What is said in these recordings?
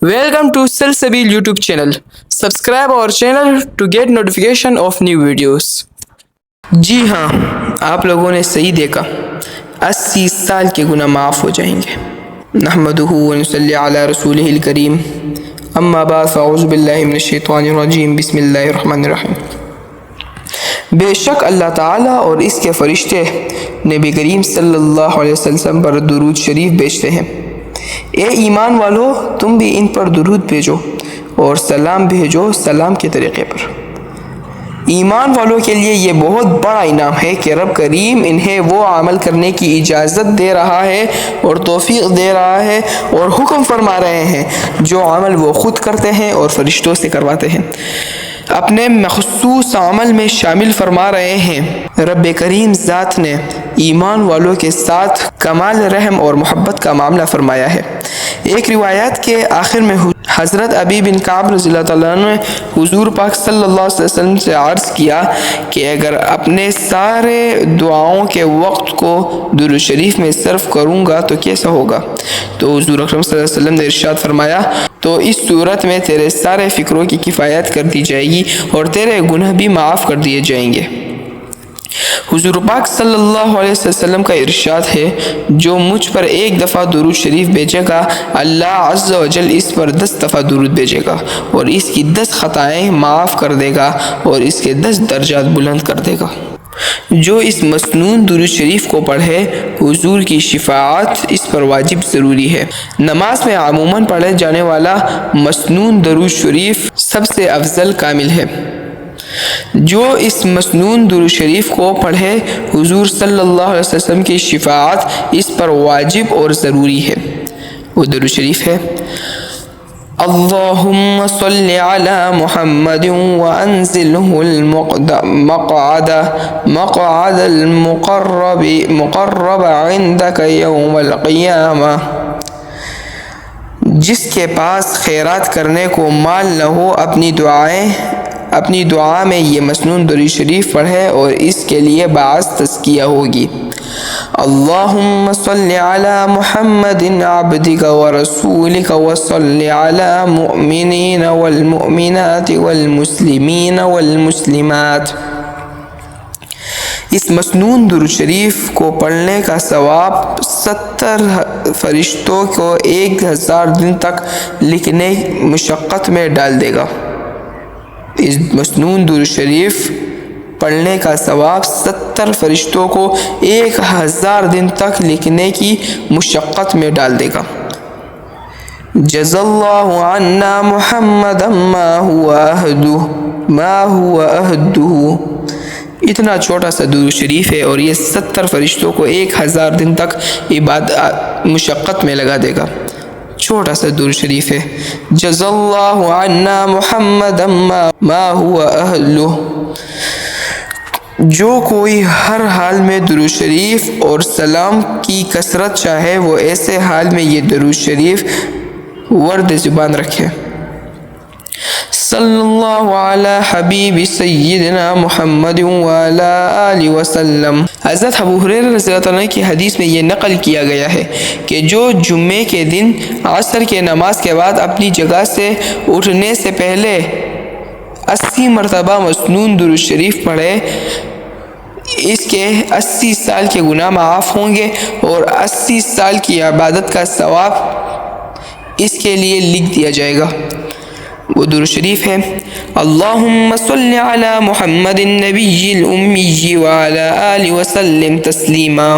Welcome to Salsabil YouTube channel. Subscribe our channel to get notification of new videos. जी हाँ, आप लोगों ने सही देखा, 80 साल के गुनाह माफ़ हो जाएंगे। नहमदुहु व नसल्ली अला रसूलिहिल करीम, अम्मा बाद फ़अऊज़ु बिल्लाहि मिनश शैतानिर रजीम, बिस्मिल्लाहिर रहमानिर रहीम। बेशक अल्लाह ताला और इसके फरिश्ते नबी करीम सल्लल्लाहु अलैहि वसल्लम पर दुरूद शरीफ भेजते हैं। ए ईमान वालो, तुम भी इन पर दुरूद भेजो और सलाम भेजो सलाम के तरीक़े पर। ईमान वालों के लिए ये बहुत बड़ा इनाम है कि रब करीम इन्हें वो अमल करने की इजाज़त दे रहा है और तौफीक दे रहा है और हुक्म फरमा रहे हैं जो अमल वो खुद करते हैं और फरिश्तों से करवाते हैं, अपने मखसूस अमल में शामिल फरमा रहे हैं। रब करीम ज़ात ने ईमान वालों के साथ कमाल रहम और मोहब्बत का मामला फरमाया है। एक रिवायत के आखिर में हज़रत अबी बिन काब रज़ियल्लाहु तआला अन्हु ने हुज़ूर पाक सल्लल्लाहु अलैहि वसल्लम से अर्ज़ किया कि अगर अपने सारे दुआओं के वक्त को दुरूद शरीफ में सर्फ करूँगा तो कैसा होगा। तो हुज़ूर अकरम सल्लल्लाहु अलैहि वसल्लम ने इरशाद फरमाया, तो इस सूरत में तेरे सारे फ़िक्रों की किफ़ायत कर दी जाएगी और तेरे गुनाह भी माफ़ कर दिए जाएंगे। हुज़ूर पाक सल्लल्लाहु अलैहि वसल्लम का इरशाद है, जो मुझ पर एक दफ़ा दुरूद शरीफ भेजेगा, अल्लाह अज़्ज़ व जल इस पर 10 दफ़ा दुरूद भेजेगा और इसकी 10 ख़ताएँ माफ़ कर देगा और इसके 10 दर्जात बुलंद कर देगा। जो इस मसनून दुरूद शरीफ को पढ़े, हुज़ूर की शिफ़ाअत इस पर वाजिब ज़रूरी है। नमाज में अमूमन पढ़े जाने वाला मसनून दुरूद शरीफ सबसे अफजल कामिल है। जो इस मसनून दुरूद शरीफ को पढ़े, हुज़ूर सल्लल्लाहु अलैहि वसल्लम की शिफ़ाअत इस पर वाजिब और ज़रूरी है। वो दुरूद शरीफ है, अल्लाहुम्मा सल्लि अला मुहम्मदिन व अंज़िलहुल मक़अदल मुक़र्रब इंदक यौमल क़ियामा। जिसके पास खैरात करने को माल न हो, अपनी दुआ में ये मसनून दुरूद शरीफ पढ़े और इसके लिए बाज़ तज़किया होगी। अल्लाहुम्मा सल्लि अला मुहम्मदिन अब्दिका व रसूलिका व सल्लि अला मुअमिनीन वल मुअमिनात वल मुस्लिमीन वल मुस्लिमात। इस मसनून दुरूद शरीफ को पढ़ने का सवाब 70 फरिश्तों को 1000 दिन तक लिखने मुशक्क़त में डाल देगा। इस मसनून दुरूद शरीफ पढ़ने का सवाब 70 फरिश्तों को 1000 दिन तक लिखने की मुशक्क़त में डाल देगा। जज़ल्लाहु अन्ना मुहम्मदन मा हुवा अहदुहु। इतना छोटा सा दुरूद शरीफ है और ये 70 फरिश्तों को 1000 दिन तक मुशक्क़त में लगा देगा। छोटा सा दुरूद शरीफ है, जज़ल्लाहु अन्ना मुहम्मदन मा हुवा अहलुहु। जो कोई हर हाल में दुरूद शरीफ और सलाम की कसरत चाहे, वो ऐसे हाल में ये दुरूद शरीफ वर्द ज़ुबान रखे। सल्लल्लाहु अला हबीबी सय्यिदना मुहम्मद व अला आलिहि वसल्लम। हज़रत अबू हुरैरा रज़ियल्लाहु अन्हु की हदीस में ये नक़ल किया गया है कि जो जुम्मे के दिन असर के नमाज के बाद अपनी जगह से उठने से पहले 80 मरतबा मसनून दुरूद शरीफ पढ़े, इसके 80 साल के गुनाह माफ़ होंगे और 80 साल की इबादत का सवाब इसके लिए लिख दिया जाएगा। वो दुरूद शरीफ है, अल्लाहुम्मा सल्लि अला मुहम्मदिन नबिय्यिल उम्मी व अला आलिहि वसल्लम तस्लीमा।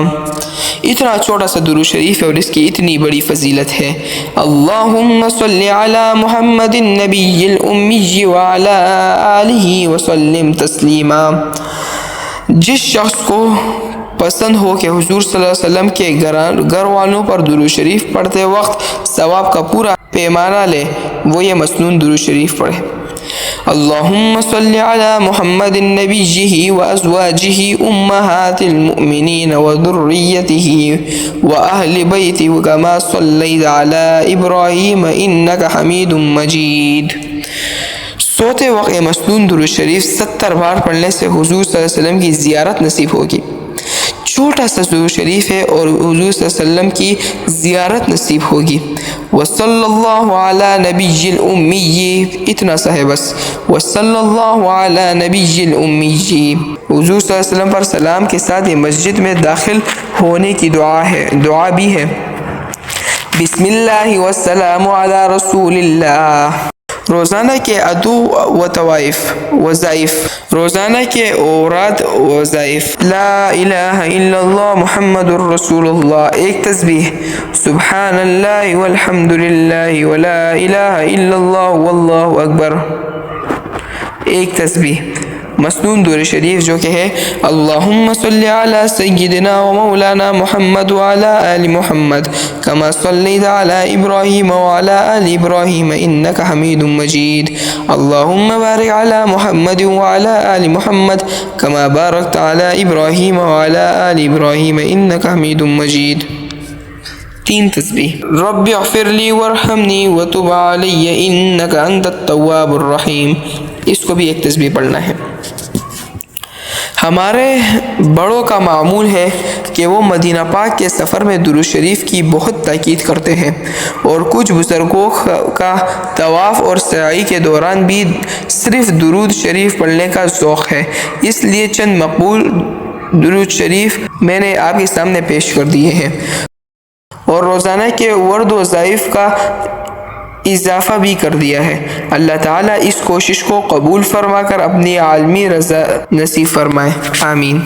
इतना छोटा सा दुरूद शरीफ है और इसकी इतनी बड़ी फजीलत है। अल्लाहुम्मा सल्लि अला मुहम्मदिन नबिय्यिल उम्मी व अला आलिहि वसल्लम तस्लीमा। जिस शख्स को पसंद हो कि हुज़ूर सल्लल्लाहु अलैहि वसल्लम के घर वालों पर दुरूद शरीफ पढ़ते वक्त सवाब का पूरा पैमाना ले, वो ये मसनून दुरूद शरीफ पढ़े। अल्लाहुम्मा सल्लि अला मुहम्मदिन नबिय्यिही व अज़वाजिही उम्महातिल मुमिनीन व ज़ुर्रिय्यतिही व अहलि बैतिही कमा सल्लैता अला इब्राहीम इन्नका हमीदुम मजीद। सोते वक्त मसनून दुरूद शरीफ 70 बार पढ़ने से हुज़ूर सल्लल्लाहु अलैहि वसल्लम की ज़ियारत नसीब होगी। چھوٹا سا درود شریف ہے اور حضور صلی اللہ علیہ وسلم کی زیارت نصیب ہوگی۔ وصلی اللہ علی نبی الامی، اتنا سا ہے بس، وصلی اللہ علی نبی الامی۔ حضور صلی اللہ علیہ وسلم پر سلام کے ساتھ یہ مسجد میں داخل ہونے کی دعا بھی ہے۔ بسم اللہ والسلام علی رسول اللہ۔ روزانہ کے وظائف، روزانہ کے اوراد وظائف: لا الہ الا اللہ محمد الرسول اللہ، ایک تسبیح، سبحان اللہ والحمد للہ ولا الہ الا اللہ واللہ اکبر، ایک تسبیح۔ مسنون درود شریف جو کہ ہے اللہم صلی علی سیدنا و مولانا محمد وعلی آل محمد کما صلیت علی ابراہیم وعلی آل ابراہیم انکا حمید مجید، اللہم بارک علی محمد وعلی آل محمد کما بارکت علی ابراہیم وعلی آل ابراہیم انکا حمید مجید، تین تسبیح۔ رب اغفر لی وارحمنی وتب علی انکا انت التواب الرحیم، اس کو بھی ایک تسبیح پڑھنا ہے۔ ہمارے بڑوں کا معمول ہے کہ وہ مدینہ پاک کے سفر میں درود شریف کی بہت تاکید کرتے ہیں، اور کچھ بزرگوں کا طواف اور سعی کے دوران بھی صرف درود شریف پڑھنے کا ذوق ہے، اس لیے چند مقبول درود شریف میں نے آپ کے سامنے پیش کر دیے ہیں، اور روزانہ کے ورد وظائف کا اضافہ بھی کر دیا ہے۔ اللہ تعالیٰ اس کوشش کو قبول فرما کر اپنی عالمی رضا نصیب فرمائے، آمین۔